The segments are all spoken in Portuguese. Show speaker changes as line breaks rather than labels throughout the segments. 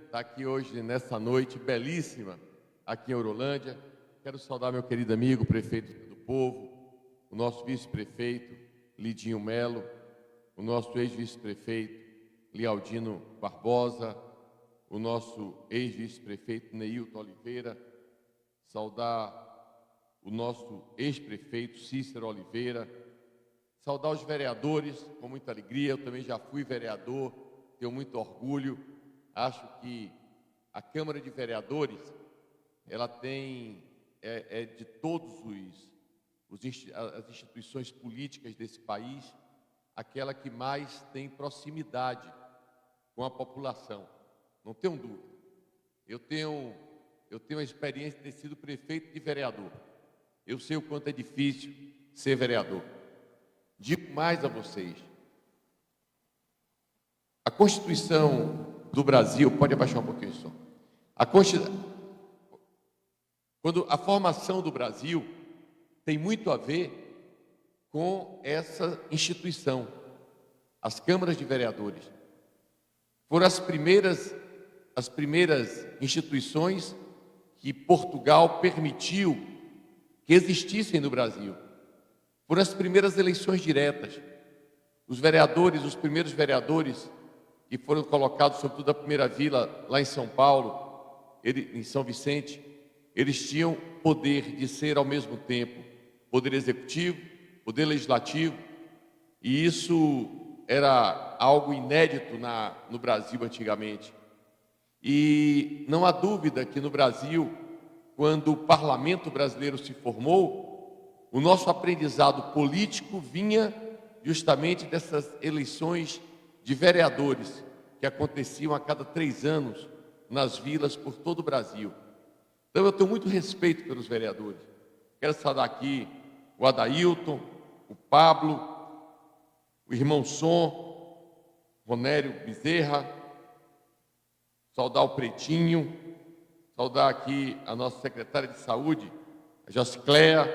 estar aqui hoje, nessa noite belíssima, aqui em Horolândia. Quero saudar meu querido amigo, prefeito do povo, o nosso vice-prefeito, Lidinho Melo, o nosso ex-vice-prefeito, Lialdino Barbosa, o nosso ex-vice-prefeito, Neilton Oliveira, saudar o nosso ex-prefeito, Cícero Oliveira, saudar os vereadores com muita alegria. Eu também já fui vereador, tenho muito orgulho. Acho que a Câmara de Vereadores, ela tem, de todos as instituições políticas desse país, aquela que mais tem proximidade com a população. Não tenho dúvida. Eu tenho a experiência de ter sido prefeito de vereador. Eu sei o quanto é difícil ser vereador. Digo mais a vocês. A Constituição do Brasil, pode abaixar um pouquinho só. Quando a formação do Brasil tem muito a ver com essa instituição, as câmaras de vereadores. Foram as primeiras instituições que Portugal permitiu que existissem no Brasil. Foram as primeiras eleições diretas. Os primeiros vereadores que foram colocados, sobretudo da primeira vila, lá em São Paulo, em São Vicente, eles tinham poder de ser, ao mesmo tempo, poder executivo, poder legislativo, e isso era algo inédito no Brasil antigamente. E não há dúvida que no Brasil, quando o parlamento brasileiro se formou, o nosso aprendizado político vinha justamente dessas eleições de vereadores que aconteciam a cada 3 anos nas vilas por todo o Brasil. Então eu tenho muito respeito pelos vereadores. Quero saudar aqui o Adailton, o Pablo, o irmão Som, Ronério Bezerra, saudar o Pretinho, saudar aqui a nossa secretária de saúde, a Josicléa,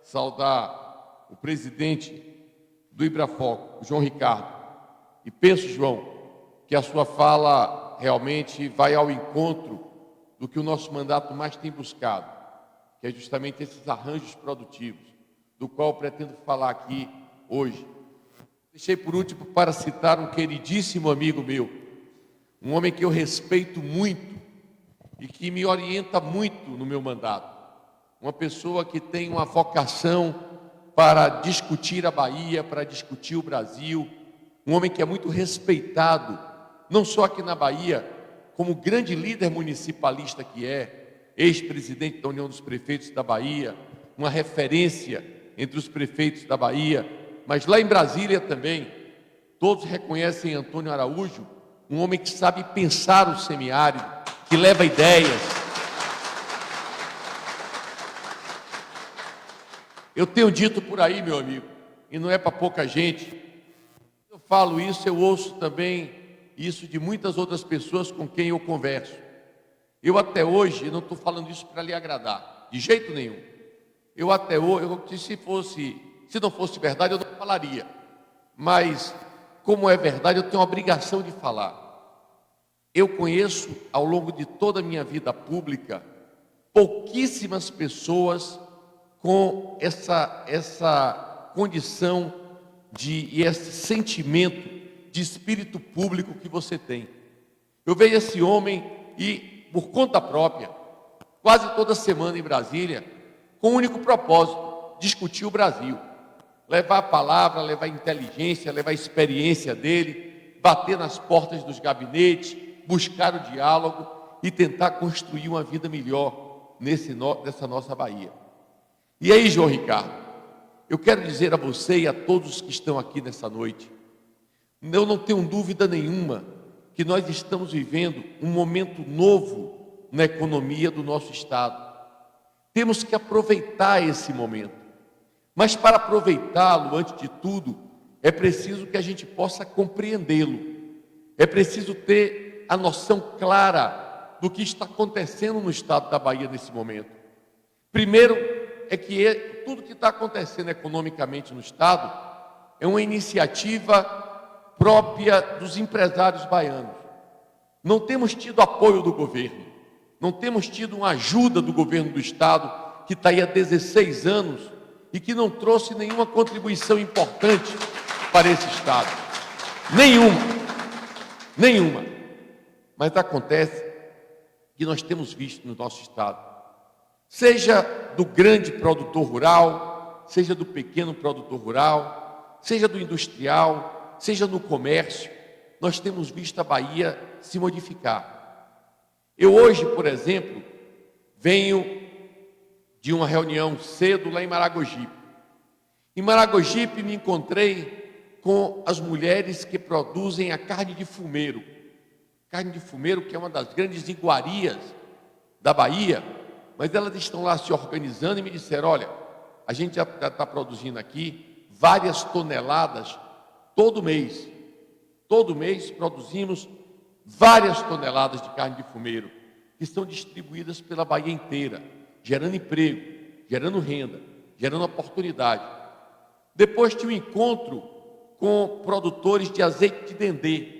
saudar o presidente do Ibrafoco, o João Ricardo. E penso, João, que a sua fala realmente vai ao encontro do que o nosso mandato mais tem buscado, que é justamente esses arranjos produtivos, do qual eu pretendo falar aqui hoje. Deixei por último para citar um queridíssimo amigo meu, um homem que eu respeito muito e que me orienta muito no meu mandato. Uma pessoa que tem uma vocação para discutir a Bahia, para discutir o Brasil, um homem que é muito respeitado, não só aqui na Bahia, como grande líder municipalista que é, ex-presidente da União dos Prefeitos da Bahia, uma referência entre os prefeitos da Bahia, mas lá em Brasília também, todos reconhecem Antônio Araújo, um homem que sabe pensar o semiárido, que leva ideias. Eu tenho dito por aí, meu amigo, e não é para pouca gente, eu falo isso, eu ouço também isso de muitas outras pessoas com quem eu converso. Eu até hoje não estou falando isso para lhe agradar, de jeito nenhum. Eu até hoje, se não fosse verdade, eu não falaria. Mas, como é verdade, eu tenho a obrigação de falar. Eu conheço, ao longo de toda a minha vida pública, pouquíssimas pessoas com essa condição e esse sentimento de espírito público que você tem. Eu vejo esse homem e, por conta própria, quase toda semana em Brasília, com o único propósito, discutir o Brasil. Levar a palavra, levar a inteligência, levar a experiência dele, bater nas portas dos gabinetes, buscar o diálogo e tentar construir uma vida melhor nessa nossa Bahia. E aí, João Ricardo, eu quero dizer a você e a todos que estão aqui nessa noite, eu não tenho dúvida nenhuma que nós estamos vivendo um momento novo na economia do nosso Estado. Temos que aproveitar esse momento. Mas para aproveitá-lo, antes de tudo, é preciso que a gente possa compreendê-lo. É preciso ter a noção clara do que está acontecendo no estado da Bahia nesse momento. Primeiro, é que tudo que está acontecendo economicamente no estado é uma iniciativa própria dos empresários baianos. Não temos tido apoio do governo, não temos tido uma ajuda do governo do Estado, que está aí há 16 anos e que não trouxe nenhuma contribuição importante para esse Estado. Nenhuma. Mas acontece que nós temos visto no nosso Estado, seja do grande produtor rural, seja do pequeno produtor rural, seja do industrial, seja no comércio, nós temos visto a Bahia se modificar. Eu hoje, por exemplo, venho de uma reunião cedo lá em Maragogipe. Em Maragogipe me encontrei com as mulheres que produzem a carne de fumeiro. Carne de fumeiro, que é uma das grandes iguarias da Bahia, mas elas estão lá se organizando e me disseram: olha, a gente já está produzindo aqui várias toneladas todo mês. Todo mês produzimos várias toneladas de carne de fumeiro, que são distribuídas pela Bahia inteira, gerando emprego, gerando renda, gerando oportunidade. Depois tinha um encontro com produtores de azeite de dendê,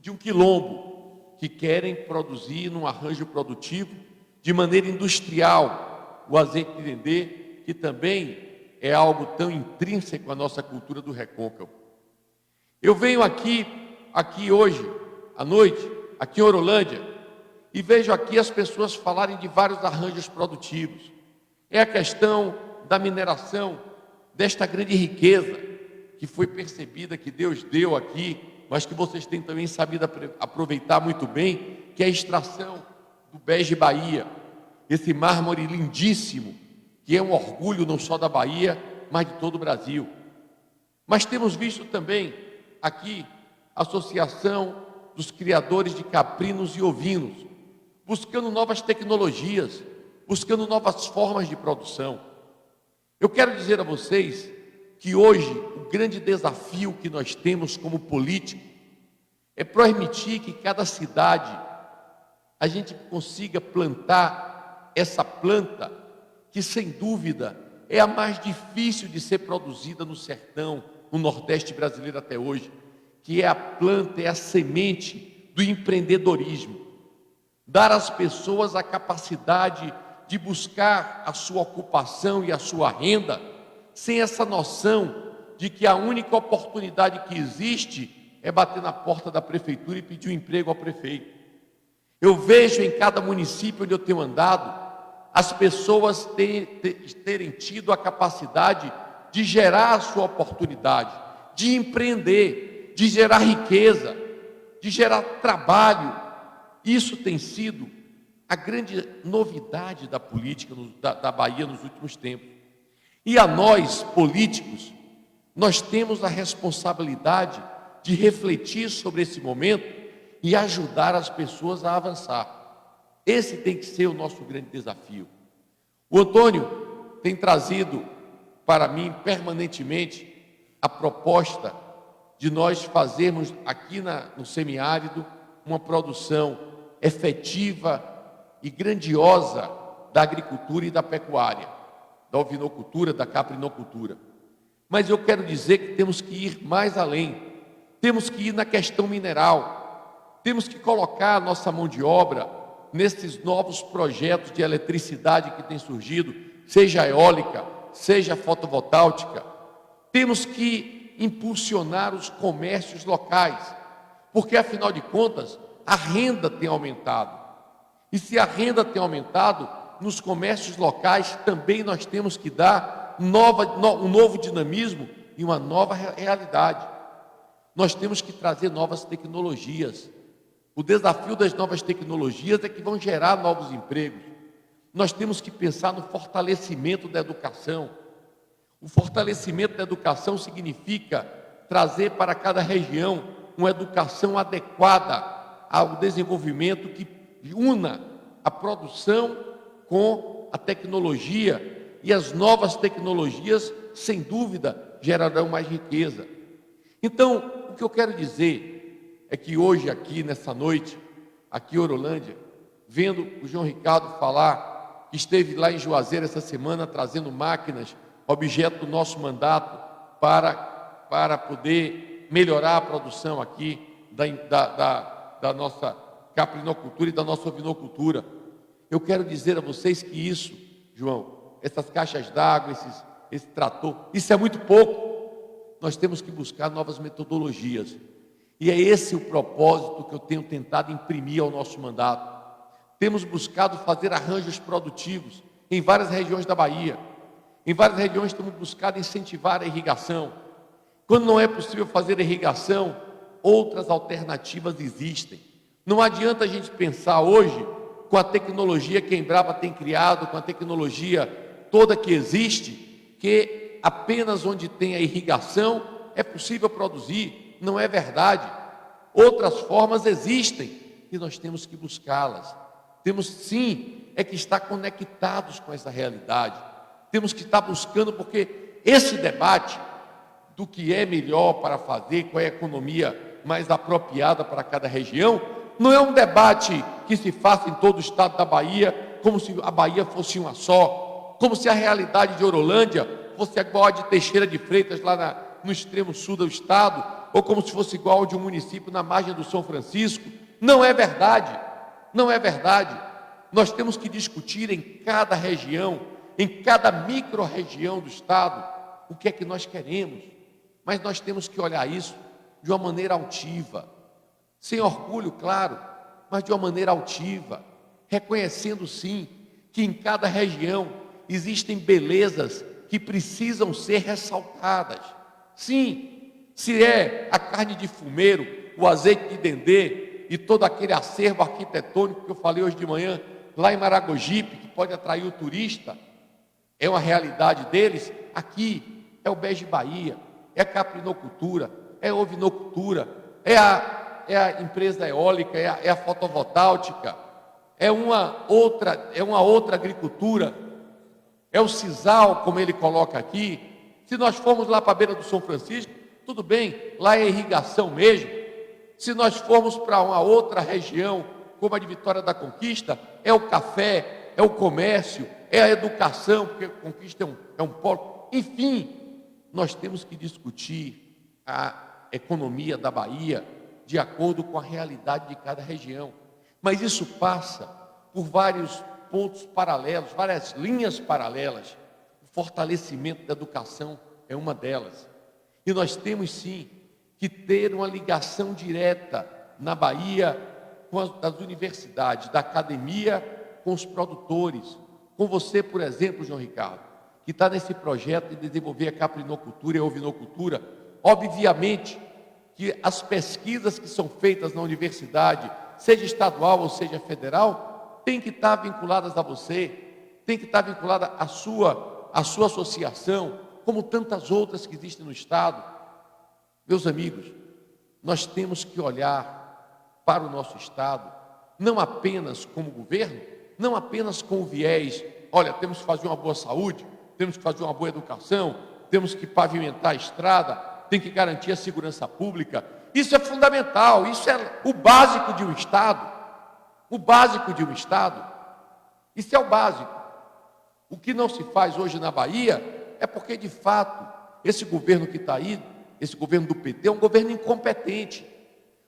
de um quilombo, que querem produzir num arranjo produtivo, de maneira industrial, o azeite de dendê, que também é algo tão intrínseco à nossa cultura do recôncavo. Eu venho aqui hoje, à noite, aqui em Orolândia, e vejo aqui as pessoas falarem de vários arranjos produtivos. É a questão da mineração, desta grande riqueza que foi percebida, que Deus deu aqui, mas que vocês têm também sabido aproveitar muito bem, que é a extração do Bege Bahia, esse mármore lindíssimo, que é um orgulho não só da Bahia, mas de todo o Brasil. Mas temos visto também aqui a Associação dos Criadores de Caprinos e Ovinos, buscando novas tecnologias, buscando novas formas de produção. Eu quero dizer a vocês que hoje o grande desafio que nós temos como político é permitir que cada cidade a gente consiga plantar essa planta que, sem dúvida, é a mais difícil de ser produzida no sertão, no Nordeste brasileiro até hoje, que é a planta, é a semente do empreendedorismo. Dar às pessoas a capacidade de buscar a sua ocupação e a sua renda, sem essa noção de que a única oportunidade que existe é bater na porta da prefeitura e pedir um emprego ao prefeito. Eu vejo em cada município onde eu tenho andado, as pessoas terem tido a capacidade de gerar a sua oportunidade, de empreender, de gerar riqueza, de gerar trabalho. Isso tem sido a grande novidade da política da Bahia nos últimos tempos. E a nós, políticos, nós temos a responsabilidade de refletir sobre esse momento e ajudar as pessoas a avançar. Esse tem que ser o nosso grande desafio. O Antônio tem trazido para mim permanentemente a proposta de nós fazermos aqui no semiárido uma produção efetiva e grandiosa da agricultura e da pecuária, da ovinocultura, da caprinocultura. Mas eu quero dizer que temos que ir mais além, temos que ir na questão mineral, temos que colocar a nossa mão de obra nesses novos projetos de eletricidade que têm surgido, seja eólica, seja fotovoltaica. Temos que impulsionar os comércios locais, porque afinal de contas a renda tem aumentado. E se a renda tem aumentado, nos comércios locais também nós temos que dar um novo dinamismo e uma nova realidade. Nós temos que trazer novas tecnologias. O desafio das novas tecnologias é que vão gerar novos empregos. Nós temos que pensar no fortalecimento da educação. O fortalecimento da educação significa trazer para cada região uma educação adequada ao desenvolvimento que una a produção com a tecnologia, e as novas tecnologias, sem dúvida, gerarão mais riqueza. Então, o que eu quero dizer é que hoje, aqui nessa noite, aqui em Orolândia, vendo o João Ricardo falar que esteve lá em Juazeiro essa semana trazendo máquinas, objeto do nosso mandato, para poder melhorar a produção aqui da nossa caprinocultura e da nossa ovinocultura. Eu quero dizer a vocês que isso, João, essas caixas d'água, esse trator, isso é muito pouco. Nós temos que buscar novas metodologias. E é esse o propósito que eu tenho tentado imprimir ao nosso mandato. Temos buscado fazer arranjos produtivos em várias regiões da Bahia. Em várias regiões temos buscado incentivar a irrigação. Quando não é possível fazer irrigação, outras alternativas existem. Não adianta a gente pensar hoje, com a tecnologia que a Embrapa tem criado, com a tecnologia toda que existe, que apenas onde tem a irrigação é possível produzir. Não é verdade. Outras formas existem e nós temos que buscá-las. Temos sim, é que estar conectados com essa realidade. Temos que estar buscando, porque esse debate do que é melhor para fazer, qual é a economia mais apropriada para cada região, não é um debate que se faça em todo o estado da Bahia, como se a Bahia fosse uma só, como se a realidade de Orolândia fosse igual a de Teixeira de Freitas, lá no extremo sul do estado, ou como se fosse igual ao de um município na margem do São Francisco. Não é verdade, não é verdade. Nós temos que discutir em cada região, em cada micro-região do estado, o que é que nós queremos, mas nós temos que olhar isso de uma maneira altiva, sem orgulho, claro, mas de uma maneira altiva, reconhecendo sim que em cada região existem belezas que precisam ser ressaltadas. Sim, se é a carne de fumeiro, o azeite de dendê e todo aquele acervo arquitetônico que eu falei hoje de manhã, lá em Maragogipe, que pode atrair o turista, é uma realidade deles. Aqui é o Bege Bahia, é a caprinocultura, é a ovinocultura, é a empresa eólica, é a fotovoltaica, é uma outra agricultura, é o sisal, como ele coloca aqui. Se nós formos lá para a beira do São Francisco, tudo bem, lá é irrigação mesmo. Se nós formos para uma outra região, como a de Vitória da Conquista, é o café, é o comércio, é a educação, porque a Conquista é um polo. Enfim, nós temos que discutir a economia da Bahia de acordo com a realidade de cada região. Mas isso passa por vários pontos paralelos, várias linhas paralelas. O fortalecimento da educação é uma delas. E nós temos sim que ter uma ligação direta na Bahia com as universidades, da academia com os produtores. Com você, por exemplo, João Ricardo, que está nesse projeto de desenvolver a caprinocultura e a ovinocultura. Obviamente que as pesquisas que são feitas na universidade, seja estadual ou seja federal, tem que estar vinculadas a você, tem que estar vinculada à sua associação, como tantas outras que existem no estado. Meus amigos, nós temos que olhar para o nosso estado, não apenas como governo, não apenas com o viés, olha, temos que fazer uma boa saúde, temos que fazer uma boa educação, temos que pavimentar a estrada, tem que garantir a segurança pública. Isso é fundamental, isso é o básico de um estado, o básico de um estado. Isso é o básico. O que não se faz hoje na Bahia é porque, de fato, esse governo que está aí, esse governo do PT, é um governo incompetente.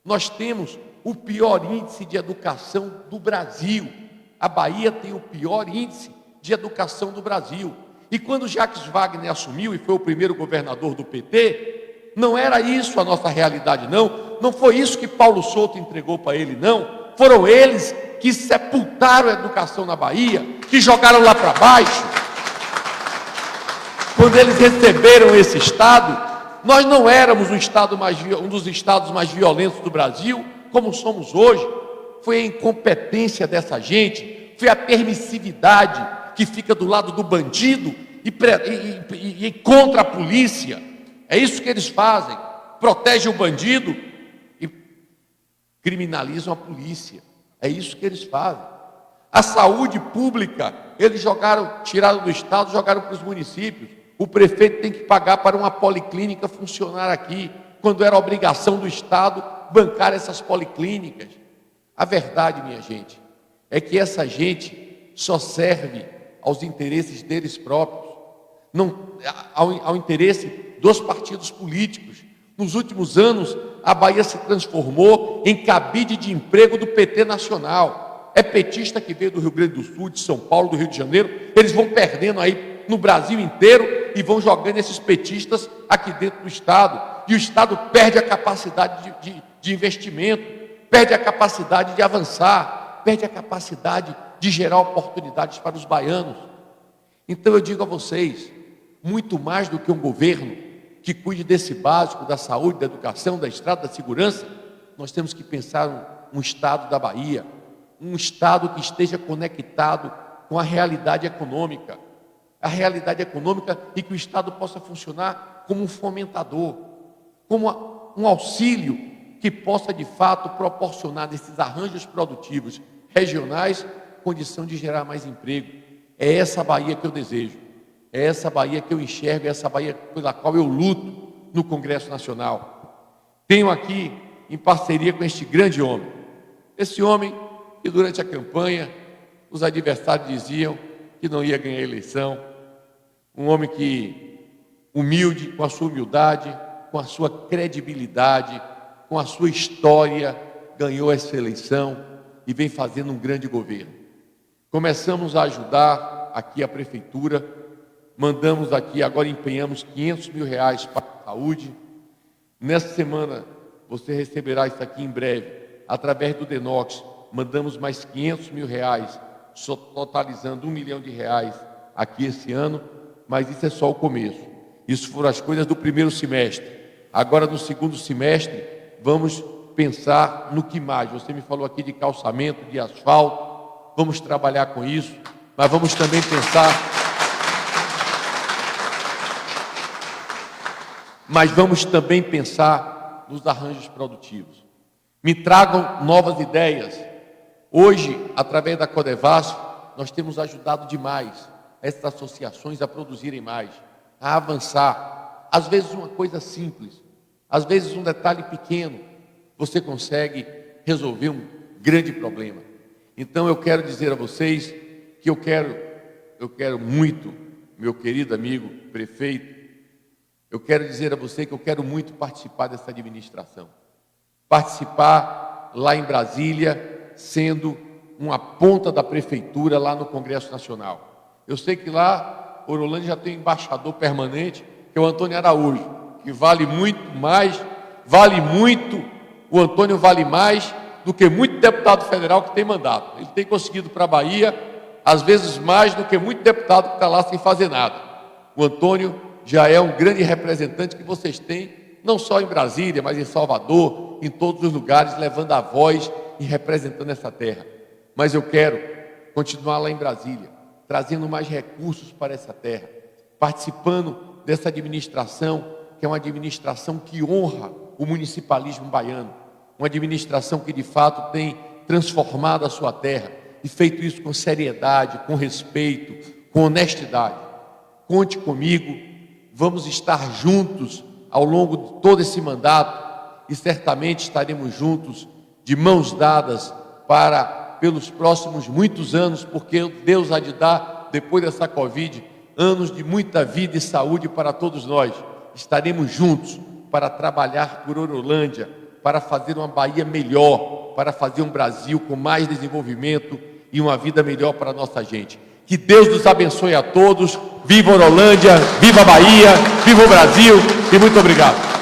Nós temos o pior índice de educação do Brasil. A Bahia tem o pior índice de educação do Brasil. E quando Jacques Wagner assumiu e foi o primeiro governador do PT, não era isso a nossa realidade, não. Não foi isso que Paulo Souto entregou para ele, não. Foram eles que sepultaram a educação na Bahia, que jogaram lá para baixo. Quando eles receberam esse estado, nós não éramos um dos estados mais violentos do Brasil, como somos hoje. Foi a incompetência dessa gente, foi a permissividade que fica do lado do bandido e contra a polícia. É isso que eles fazem, protegem o bandido e criminalizam a polícia. É isso que eles fazem. A saúde pública, eles tiraram do estado, jogaram para os municípios. O prefeito tem que pagar para uma policlínica funcionar aqui, quando era obrigação do estado bancar essas policlínicas. A verdade, minha gente, é que essa gente só serve aos interesses deles próprios, não ao interesse dos partidos políticos. Nos últimos anos, a Bahia se transformou em cabide de emprego do PT nacional. É petista que veio do Rio Grande do Sul, de São Paulo, do Rio de Janeiro, eles vão perdendo aí no Brasil inteiro e vão jogando esses petistas aqui dentro do Estado. E o Estado perde a capacidade de investimento, perde a capacidade de avançar, perde a capacidade de gerar oportunidades para os baianos. Então eu digo a vocês, muito mais do que um governo que cuide desse básico, da saúde, da educação, da estrada, da segurança, nós temos que pensar um Estado da Bahia, um Estado que esteja conectado com a realidade econômica, e que o Estado possa funcionar como um fomentador, como um auxílio que possa de fato proporcionar nesses arranjos produtivos regionais condição de gerar mais emprego. É essa Bahia que eu desejo, é essa Bahia que eu enxergo, é essa Bahia pela qual eu luto no Congresso Nacional. Tenho aqui, em parceria com este grande homem, esse homem que durante a campanha os adversários diziam que não ia ganhar a eleição, um homem que, humilde, com a sua humildade, com a sua credibilidade, com a sua história, ganhou essa eleição e vem fazendo um grande governo. Começamos a ajudar aqui a prefeitura, mandamos aqui, agora empenhamos R$500 mil para a saúde. Nessa semana, você receberá isso aqui em breve, através do Denox, mandamos mais R$500 mil, totalizando R$1 milhão aqui esse ano, mas isso é só o começo. Isso foram as coisas do primeiro semestre. Agora, no segundo semestre, vamos pensar no que mais. Você me falou aqui de calçamento, de asfalto, vamos trabalhar com isso, mas vamos também pensar nos arranjos produtivos. Me tragam novas ideias. Hoje, através da Codevasf, nós temos ajudado demais essas associações a produzirem mais, a avançar. Às vezes uma coisa simples, às vezes um detalhe pequeno, você consegue resolver um grande problema. Então eu quero dizer a vocês que eu quero muito, meu querido amigo prefeito, eu quero dizer a você que eu quero muito participar dessa administração. Participar lá em Brasília, sendo uma ponta da prefeitura lá no Congresso Nacional. Eu sei que lá, Orolândia já tem um embaixador permanente, que é o Antônio Araújo, que vale muito, o Antônio vale mais do que muito deputado federal que tem mandato. Ele tem conseguido para a Bahia, às vezes mais do que muito deputado que está lá sem fazer nada. O Antônio já é um grande representante que vocês têm, não só em Brasília, mas em Salvador, em todos os lugares, levando a voz e representando essa terra. Mas eu quero continuar lá em Brasília, trazendo mais recursos para essa terra, participando dessa administração, que é uma administração que honra o municipalismo baiano, uma administração que de fato tem transformado a sua terra e feito isso com seriedade, com respeito, com honestidade. Conte comigo, vamos estar juntos ao longo de todo esse mandato e certamente estaremos juntos, de mãos dadas, pelos próximos muitos anos, porque Deus há de dar, depois dessa Covid, anos de muita vida e saúde para todos nós. Estaremos juntos para trabalhar por Orolândia, para fazer uma Bahia melhor, para fazer um Brasil com mais desenvolvimento e uma vida melhor para a nossa gente. Que Deus nos abençoe a todos. Viva Orolândia, viva a Bahia, viva o Brasil e muito obrigado.